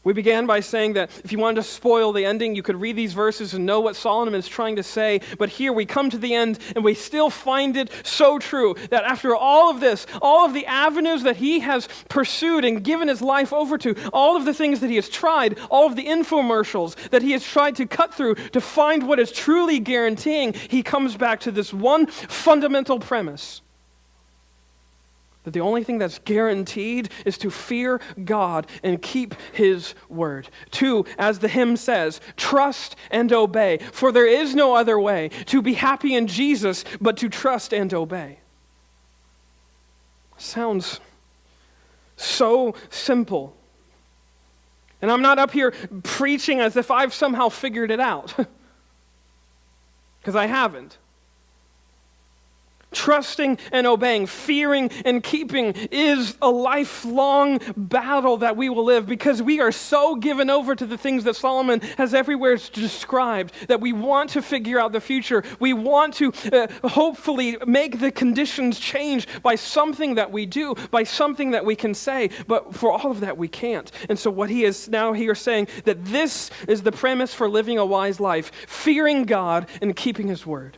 We began by saying that if you wanted to spoil the ending, you could read these verses and know what Solomon is trying to say. But here we come to the end and we still find it so true that after all of this, all of the avenues that he has pursued and given his life over to, all of the things that he has tried, all of the infomercials that he has tried to cut through to find what is truly guaranteeing, he comes back to this one fundamental premise. That the only thing that's guaranteed is to fear God and keep his word. 2, as the hymn says, trust and obey, for there is no other way to be happy in Jesus but to trust and obey. Sounds so simple. And I'm not up here preaching as if I've somehow figured it out, because I haven't. Trusting and obeying, fearing and keeping is a lifelong battle that we will live because we are so given over to the things that Solomon has everywhere described that we want to figure out the future. We want to hopefully make the conditions change by something that we do, by something that we can say, but for all of that we can't. And so what he is now here saying that this is the premise for living a wise life, fearing God and keeping his word.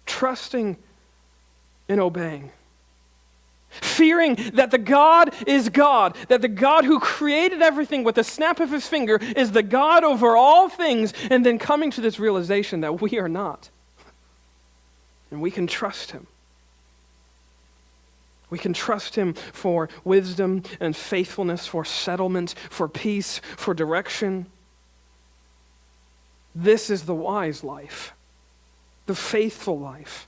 Trusting and obeying. Fearing that the God is God, that the God who created everything with the snap of his finger is the God over all things, and then coming to this realization that we are not. And we can trust him. We can trust him for wisdom and faithfulness, for settlement, for peace, for direction. This is the wise life. The faithful life.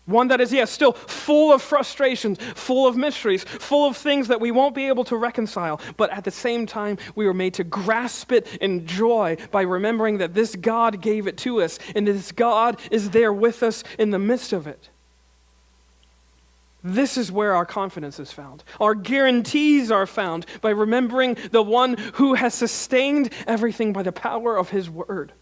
One that is, yes, still full of frustrations, full of mysteries, full of things that we won't be able to reconcile. But at the same time, we were made to grasp it in joy by remembering that this God gave it to us and this God is there with us in the midst of it. This is where our confidence is found. Our guarantees are found by remembering the one who has sustained everything by the power of his word.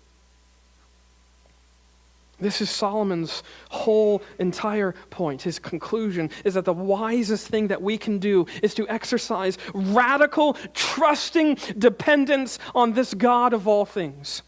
This is Solomon's whole entire point. His conclusion is that the wisest thing that we can do is to exercise radical, trusting dependence on this God of all things.